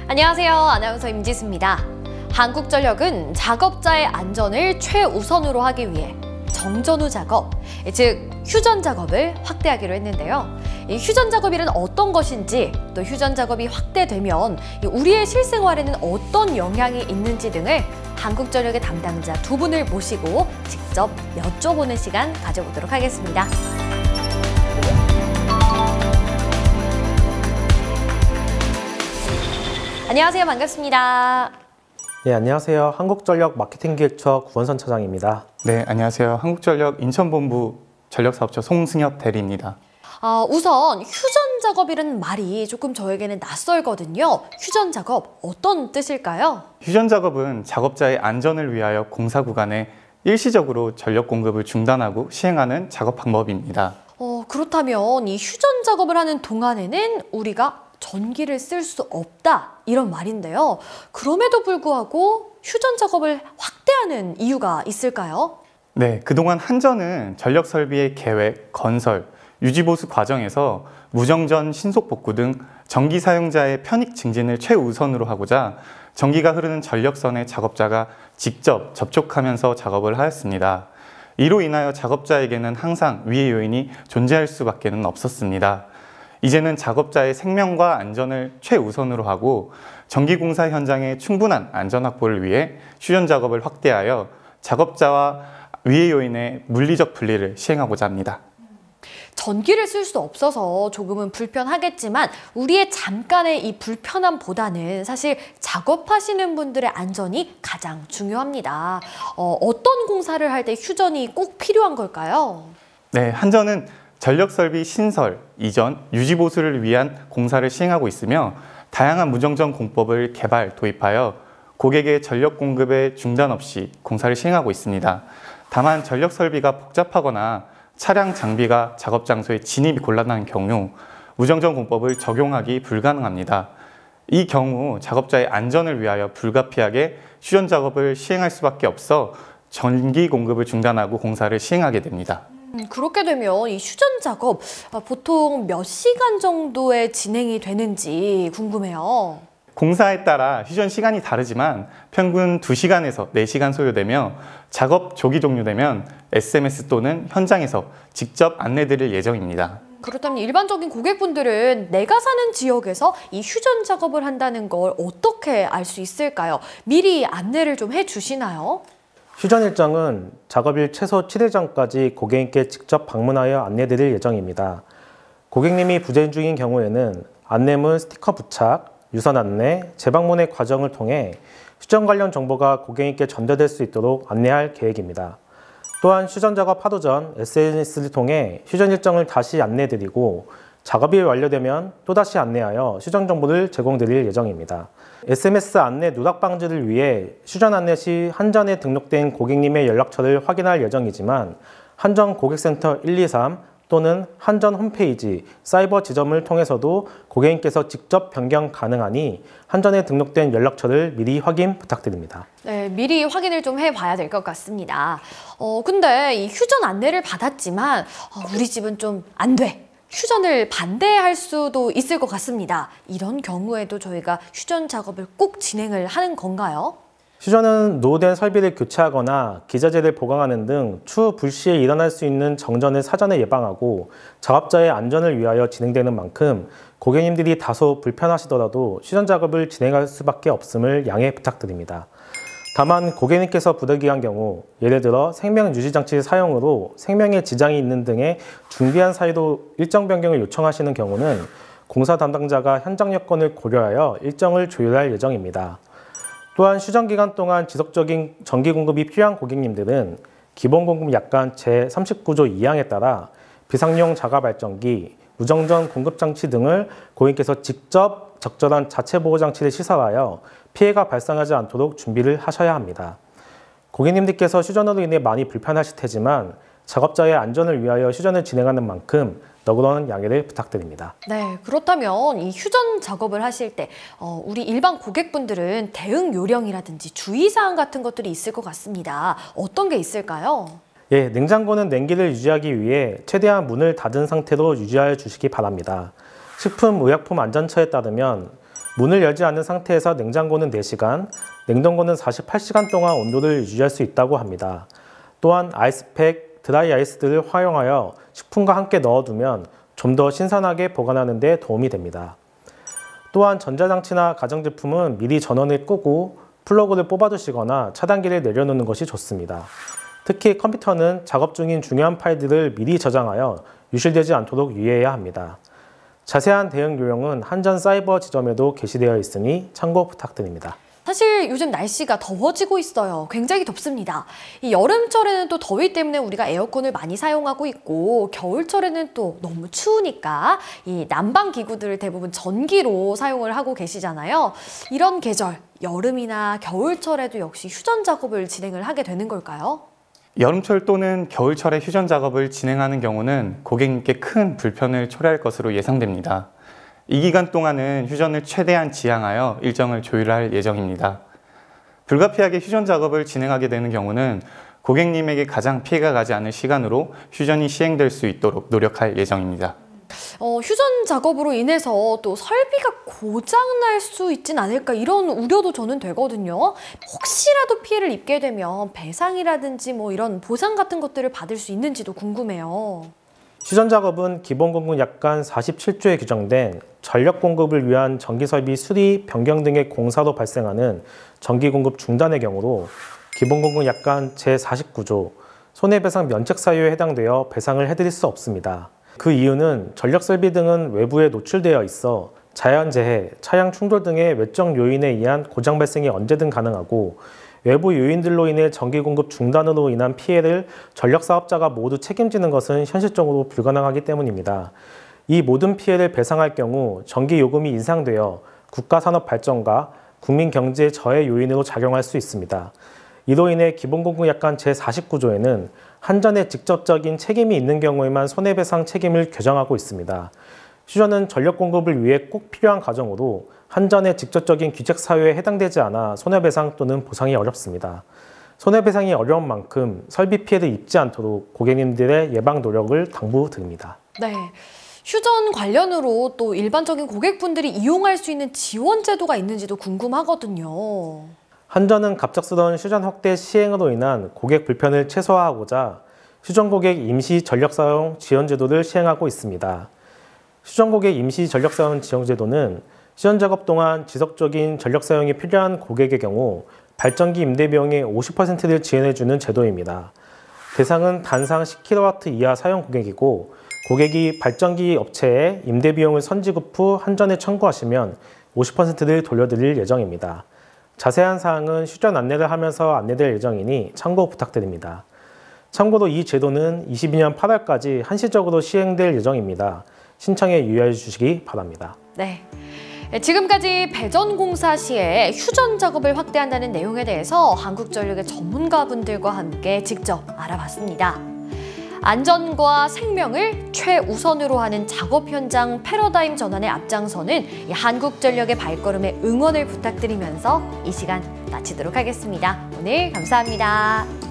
안녕하세요. 아나운서 임지수입니다. 한국전력은 작업자의 안전을 최우선으로 하기 위해 정전 후 작업, 즉 휴전 작업을 확대하기로 했는데요. 이 휴전 작업이란 어떤 것인지, 또 휴전 작업이 확대되면 우리의 실생활에는 어떤 영향이 있는지 등을 한국전력의 담당자 두 분을 모시고 직접 여쭤보는 시간 가져보도록 하겠습니다. 안녕하세요. 반갑습니다. 네, 안녕하세요. 한국전력 마케팅기획처 구원선 차장입니다. 네, 안녕하세요. 한국전력 인천본부 전력사업처 송승엽 대리입니다. 우선 휴전 작업이라는 말이 조금 저에게는 낯설거든요. 휴전 작업 어떤 뜻일까요? 휴전 작업은 작업자의 안전을 위하여 공사 구간에 일시적으로 전력 공급을 중단하고 시행하는 작업 방법입니다. 그렇다면 이 휴전 작업을 하는 동안에는 우리가 전기를 쓸 수 없다 이런 말인데요. 그럼에도 불구하고 휴전 작업을 확대하는 이유가 있을까요? 네, 그동안 한전은 전력 설비의 계획, 건설, 유지보수 과정에서 무정전, 신속 복구 등 전기 사용자의 편익 증진을 최우선으로 하고자 전기가 흐르는 전력선에 작업자가 직접 접촉하면서 작업을 하였습니다. 이로 인하여 작업자에게는 항상 위해 요인이 존재할 수밖에 없었습니다. 이제는 작업자의 생명과 안전을 최우선으로 하고 전기공사 현장의 충분한 안전 확보를 위해 휴전 작업을 확대하여 작업자와 위해 요인의 물리적 분리를 시행하고자 합니다. 전기를 쓸 수 없어서 조금은 불편하겠지만 우리의 잠깐의 이 불편함보다는 사실 작업하시는 분들의 안전이 가장 중요합니다. 어떤 공사를 할 때 휴전이 꼭 필요한 걸까요? 네, 한전은 전력설비 신설, 이전, 유지보수를 위한 공사를 시행하고 있으며 다양한 무정전 공법을 개발, 도입하여 고객의 전력 공급에 중단 없이 공사를 시행하고 있습니다. 다만 전력설비가 복잡하거나 차량 장비가 작업 장소에 진입이 곤란한 경우 무정전 공법을 적용하기 불가능합니다. 이 경우 작업자의 안전을 위하여 불가피하게 휴전 작업을 시행할 수밖에 없어 전기 공급을 중단하고 공사를 시행하게 됩니다. 그렇게 되면 이 휴전 작업 보통 몇 시간 정도에 진행이 되는지 궁금해요. 공사에 따라 휴전 시간이 다르지만 평균 2시간에서 4시간 소요되며 작업 조기 종료되면 SMS 또는 현장에서 직접 안내드릴 예정입니다. 그렇다면 일반적인 고객분들은 내가 사는 지역에서 이 휴전 작업을 한다는 걸 어떻게 알 수 있을까요? 미리 안내를 좀 해주시나요? 휴전 일정은 작업일 최소 7일 전까지 고객님께 직접 방문하여 안내드릴 예정입니다. 고객님이 부재 중인 경우에는 안내문 스티커 부착, 유선 안내, 재방문의 과정을 통해 휴전 관련 정보가 고객님께 전달될 수 있도록 안내할 계획입니다. 또한 휴전 작업 하루 전 SNS를 통해 휴전 일정을 다시 안내드리고 작업이 완료되면 또다시 안내하여 휴전 정보를 제공드릴 예정입니다. SMS 안내 누락 방지를 위해 휴전 안내 시 한전에 등록된 고객님의 연락처를 확인할 예정이지만 한전 고객센터 123 또는 한전 홈페이지, 사이버 지점을 통해서도 고객님께서 직접 변경 가능하니 한전에 등록된 연락처를 미리 확인 부탁드립니다. 네, 미리 확인을 좀 해봐야 될 것 같습니다. 근데 이 휴전 안내를 받았지만 우리 집은 좀 안 돼. 휴전을 반대할 수도 있을 것 같습니다. 이런 경우에도 저희가 휴전 작업을 꼭 진행을 하는 건가요? 휴전은 노후된 설비를 교체하거나 기자재를 보강하는 등 추후 불시에 일어날 수 있는 정전을 사전에 예방하고 작업자의 안전을 위하여 진행되는 만큼 고객님들이 다소 불편하시더라도 휴전 작업을 진행할 수밖에 없음을 양해 부탁드립니다. 다만 고객님께서 부득이한 경우 예를 들어 생명유지장치 사용으로 생명에 지장이 있는 등의 중대한 사유로 일정 변경을 요청하시는 경우는 공사 담당자가 현장 여건을 고려하여 일정을 조율할 예정입니다. 또한 휴전 기간 동안 지속적인 전기 공급이 필요한 고객님들은 기본공급 약관 제39조 2항에 따라 비상용 자가발전기, 무정전 공급장치 등을 고객님께서 직접 적절한 자체보호장치를 시설하여 피해가 발생하지 않도록 준비를 하셔야 합니다. 고객님들께서 휴전으로 인해 많이 불편하실 테지만 작업자의 안전을 위하여 휴전을 진행하는 만큼 너그러운 양해를 부탁드립니다. 네, 그렇다면 이 휴전 작업을 하실 때 우리 일반 고객분들은 대응 요령이라든지 주의사항 같은 것들이 있을 것 같습니다. 어떤 게 있을까요? 예, 냉장고는 냉기를 유지하기 위해 최대한 문을 닫은 상태로 유지하여 주시기 바랍니다. 식품의약품안전처에 따르면 문을 열지 않은 상태에서 냉장고는 4시간, 냉동고는 48시간 동안 온도를 유지할 수 있다고 합니다. 또한 아이스팩, 드라이 아이스들을 활용하여 식품과 함께 넣어두면 좀 더 신선하게 보관하는 데 도움이 됩니다. 또한 전자장치나 가전제품은 미리 전원을 끄고 플러그를 뽑아두시거나 차단기를 내려놓는 것이 좋습니다. 특히 컴퓨터는 작업 중인 중요한 파일들을 미리 저장하여 유실되지 않도록 유의해야 합니다. 자세한 대응 요령은 한전 사이버 지점에도 게시되어 있으니 참고 부탁드립니다. 사실 요즘 날씨가 더워지고 있어요. 굉장히 덥습니다. 이 여름철에는 또 더위 때문에 우리가 에어컨을 많이 사용하고 있고 겨울철에는 또 너무 추우니까 이 난방 기구들을 대부분 전기로 사용을 하고 계시잖아요. 이런 계절, 여름이나 겨울철에도 역시 휴전 작업을 진행을 하게 되는 걸까요? 여름철 또는 겨울철에 휴전 작업을 진행하는 경우는 고객님께 큰 불편을 초래할 것으로 예상됩니다. 이 기간 동안은 휴전을 최대한 지양하여 일정을 조율할 예정입니다. 불가피하게 휴전 작업을 진행하게 되는 경우는 고객님에게 가장 피해가 가지 않을 시간으로 휴전이 시행될 수 있도록 노력할 예정입니다. 휴전 작업으로 인해서 또 설비가 고장날 수 있진 않을까 이런 우려도 저는 되거든요. 혹시라도 피해를 입게 되면 배상이라든지 뭐 이런 보상 같은 것들을 받을 수 있는지도 궁금해요. 휴전 작업은 기본공급 약관 47조에 규정된 전력 공급을 위한 전기설비 수리, 변경 등의 공사로 발생하는 전기공급 중단의 경우로 기본공급 약관 제49조 손해배상 면책 사유에 해당되어 배상을 해드릴 수 없습니다. 그 이유는 전력설비 등은 외부에 노출되어 있어 자연재해, 차량 충돌 등의 외적 요인에 의한 고장 발생이 언제든 가능하고 외부 요인들로 인해 전기공급 중단으로 인한 피해를 전력사업자가 모두 책임지는 것은 현실적으로 불가능하기 때문입니다. 이 모든 피해를 배상할 경우 전기요금이 인상되어 국가산업발전과 국민경제 저해 요인으로 작용할 수 있습니다. 이로 인해 기본공급 약관 제49조에는 한전의 직접적인 책임이 있는 경우에만 손해배상 책임을 규정하고 있습니다. 휴전은 전력 공급을 위해 꼭 필요한 과정으로 한전의 직접적인 귀책 사유에 해당되지 않아 손해배상 또는 보상이 어렵습니다. 손해배상이 어려운 만큼 설비 피해를 입지 않도록 고객님들의 예방 노력을 당부드립니다. 네. 휴전 관련으로 또 일반적인 고객분들이 이용할 수 있는 지원 제도가 있는지도 궁금하거든요. 한전은 갑작스러운 휴전 확대 시행으로 인한 고객 불편을 최소화하고자 휴전 고객 임시 전력 사용 지원 제도를 시행하고 있습니다. 휴전 고객 임시 전력 사용 지원 제도는 휴전 작업 동안 지속적인 전력 사용이 필요한 고객의 경우 발전기 임대 비용의 50%를 지원해주는 제도입니다. 대상은 단상 10kW 이하 사용 고객이고 고객이 발전기 업체에 임대 비용을 선지급 후 한전에 청구하시면 50%를 돌려드릴 예정입니다. 자세한 사항은 휴전 안내를 하면서 안내될 예정이니 참고 부탁드립니다. 참고로 이 제도는 22년 8월까지 한시적으로 시행될 예정입니다. 신청에 유의해 주시기 바랍니다. 네. 지금까지 배전공사 시에 휴전 작업을 확대한다는 내용에 대해서 한국전력의 전문가분들과 함께 직접 알아봤습니다. 안전과 생명을 최우선으로 하는 작업 현장 패러다임 전환에 앞장서는 이 한국전력의 발걸음에 응원을 부탁드리면서 이 시간 마치도록 하겠습니다. 오늘 감사합니다.